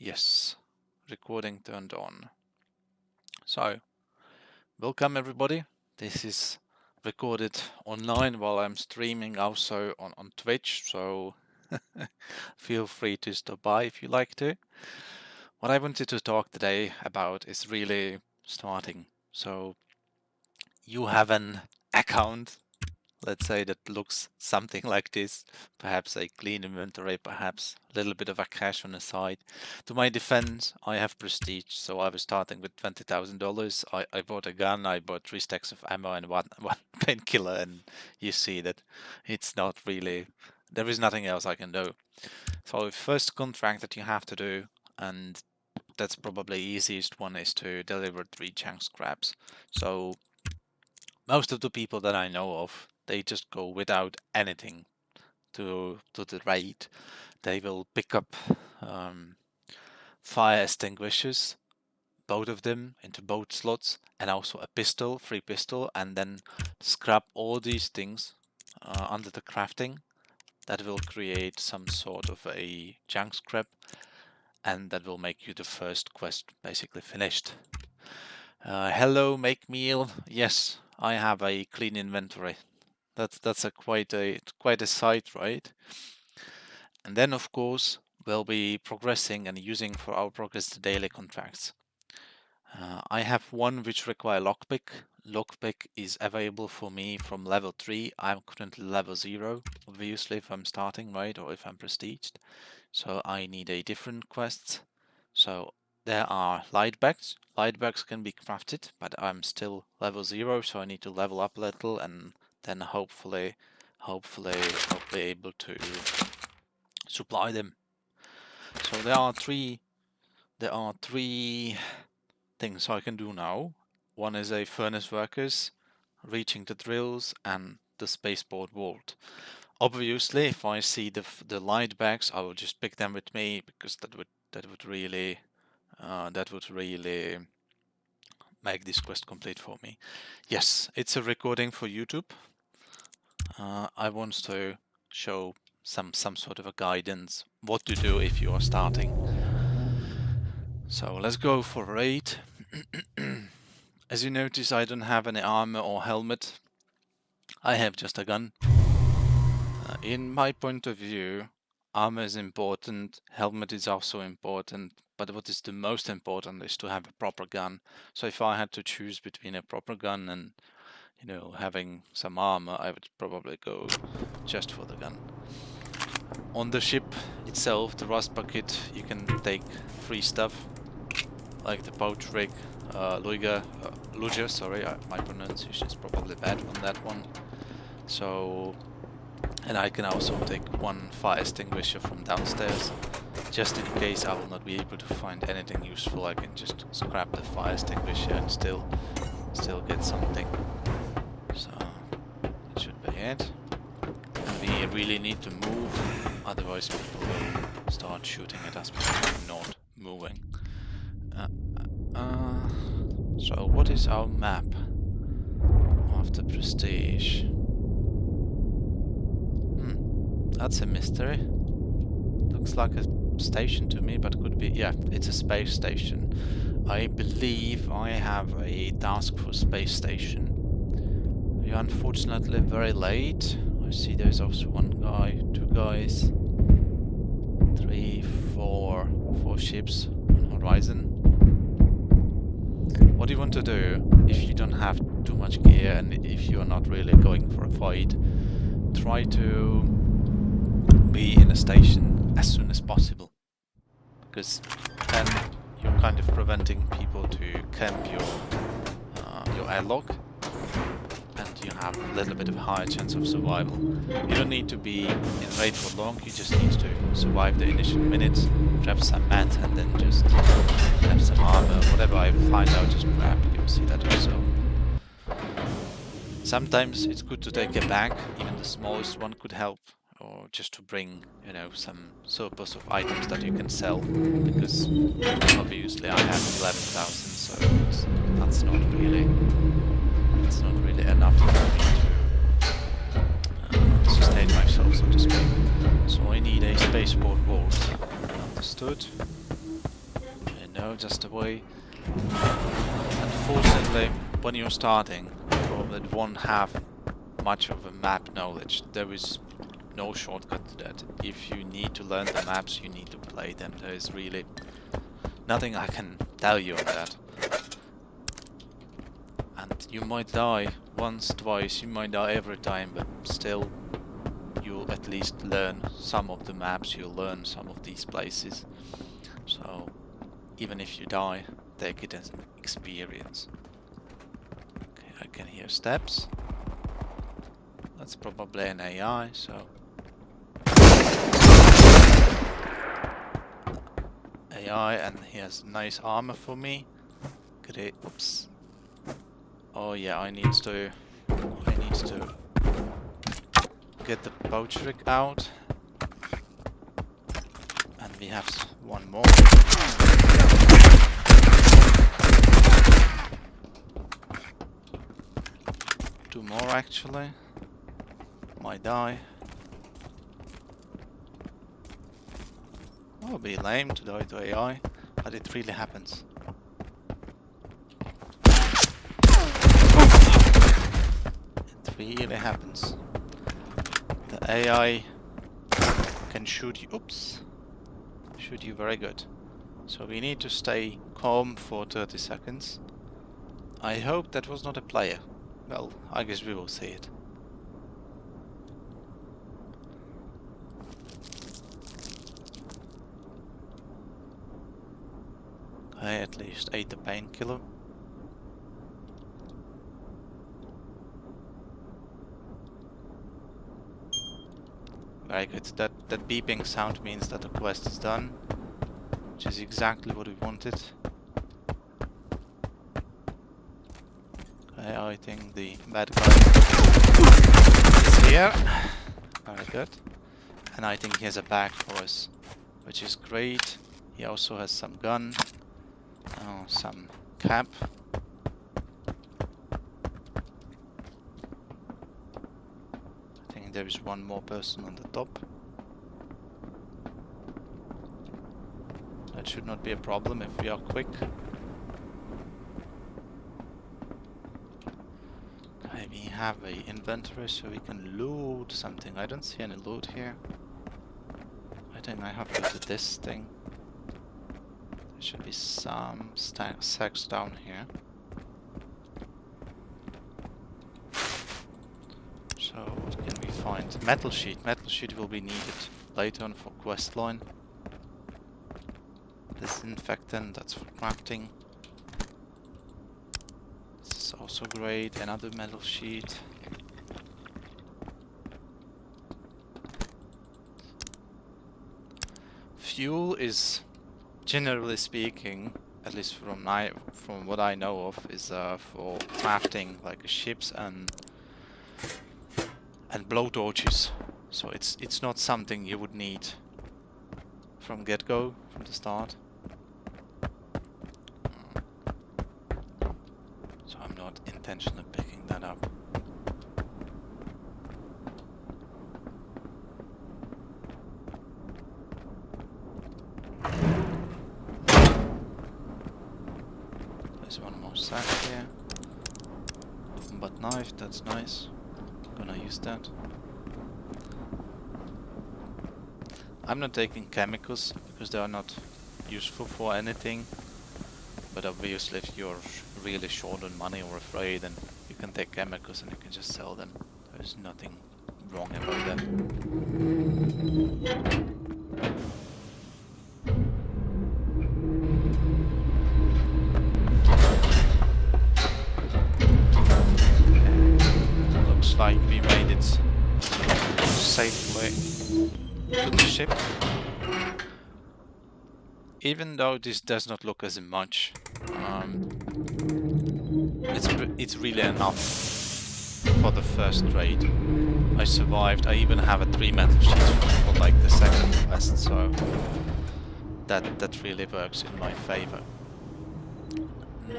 Yes, recording turned on. So, welcome everybody. This is recorded online while I'm streaming also on Twitch, so feel free to stop by if you like to. What I wanted to talk today about is really starting. So, you have an account, let's say, that looks something like this, perhaps a clean inventory, perhaps a little bit of a cash on the side. To my defense, I have prestige, so I was starting with $20,000. I bought a gun, I bought 3 stacks of ammo and one painkiller, and you see that it's not really, there is nothing else I can do. So the first contract that you have to do, and that's probably the easiest one, is to deliver 3 chunk scraps. So most of the people that I know of, they just go without anything to the raid. They will pick up fire extinguishers, both of them into both slots, and also a pistol, free pistol, and then scrap all these things under the crafting. That will create some sort of a junk scrap, and that will make you the first quest basically finished. Hello, make meal. Yes, I have a clean inventory. That's quite a sight, right? And then of course we'll be progressing and using for our progress the daily contracts. I have one which require lockpick. Lockpick is available for me from level 3. I'm currently level 0, obviously, if I'm starting, right, or if I'm prestiged. So I need a different quest. So there are light bags. Light bags can be crafted, but I'm still level 0, so I need to level up a little, and then hopefully I'll be able to supply them. So there are three things I can do now. One is a furnace workers, reaching the drills, and the spaceport vault. Obviously, if I see the light bags, I will just pick them with me, because that would really make this quest complete for me. Yes, it's a recording for YouTube. I want to show some sort of a guidance what to do if you are starting. So let's go for raid. As you notice, I don't have any armor or helmet. I have just a gun. In my point of view, armor is important, helmet is also important, but what is the most important is to have a proper gun. So if I had to choose between a proper gun and, you know, having some armor, I would probably go just for the gun. On the ship itself, the rust bucket, you can take free stuff, like the pouch rig, luger, sorry, my pronunciation is probably bad on that one. So, and I can also take one fire extinguisher from downstairs, just in case I will not be able to find anything useful. I can just scrap the fire extinguisher and still get something. So that should be it. And we really need to move, otherwise people will start shooting at us because we're not moving. So what is our map of the prestige? That's a mystery. Looks like a station to me, but could be, yeah, it's a space station. I believe I have a task for space station. We are unfortunately very late. I see there's also one guy, 2 guys, 3, 4 ships on horizon. What you want to do, if you don't have too much gear and if you're not really going for a fight, try to be in a station as soon as possible, because then you're kind of preventing people to camp your airlock, and you have a little bit of a higher chance of survival. You don't need to be in raid for long, you just need to survive the initial minutes, grab some mat, and then just grab some armor, whatever I find out, just grab. You can see that also. Sometimes it's good to take a bag, even the smallest one could help, or just to bring, you know, some surplus of items that you can sell, because obviously I have 11,000, so that's not really enough for me to sustain myself, so to speak. So I need a spaceport vault. Understood. know, just the way. Unfortunately, when you're starting, you probably won't have much of a map knowledge. There is no shortcut to that. If you need to learn the maps, you need to play them. There is really nothing I can tell you on that. And you might die once, twice, you might die every time, but still you'll at least learn some of the maps, you'll learn some of these places. So even if you die, take it as an experience. Okay, I can hear steps. That's probably an AI, so... AI, and he has nice armor for me. Great. Oops. Oh yeah, I need to get the pouch rig out. And we have one more. Two more actually. Might die. Oh, it'd be lame to die to AI, but it really happens. It really happens. The AI can shoot you. Oops. Shoot you very good. So we need to stay calm for 30 seconds. I hope that was not a player. Well, I guess we will see it. I at least ate the painkiller. Very good. That beeping sound means that the quest is done, which is exactly what we wanted. Okay, I think the bad guy is here. Very good. And I think he has a bag for us, which is great. He also has some gun. Oh, some cap. I think there is one more person on the top. That should not be a problem if we are quick. Okay, we have a inventory so we can loot something. I don't see any loot here. I think I have to do this thing. There should be some sacks down here. So what can we find? Metal sheet. Metal sheet will be needed later on for quest line. Disinfectant, that's for crafting. This is also great. Another metal sheet. Fuel is, generally speaking, at least from what I know of, is for crafting like ships and blowtorches. So it's not something you would need from get-go, from the start. So I'm not intentionally picking that up. There's one more sack here. But knife, that's nice. Gonna use that. I'm not taking chemicals because they are not useful for anything. But obviously if you're really short on money or afraid, then you can take chemicals and you can just sell them. There's nothing wrong about that. Looks like we made it safely to the ship. Even though this does not look as much, it's really enough for the first raid. I survived. I even have a 3 metal sheet for like the second quest, so that really works in my favor.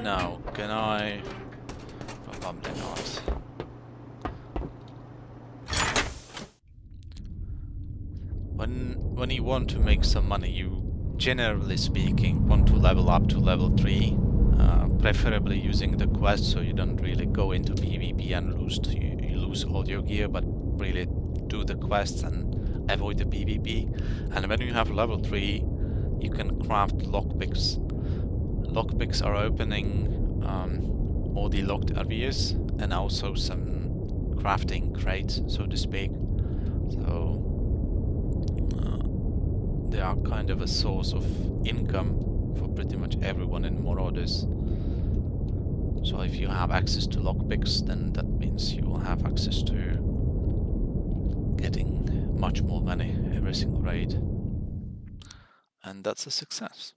Now, can I? Probably not. When you want to make some money, you generally speaking, want to level up to level 3, preferably using the quest so you don't really go into PvP and you lose all your gear, but really do the quests and avoid the PvP. And when you have level 3, you can craft lockpicks. Lockpicks are opening all the locked areas and also some crafting crates, so to speak. So they are kind of a source of income for pretty much everyone in Marauders. So if you have access to lockpicks, then that means you will have access to getting much more money every single raid. And that's a success.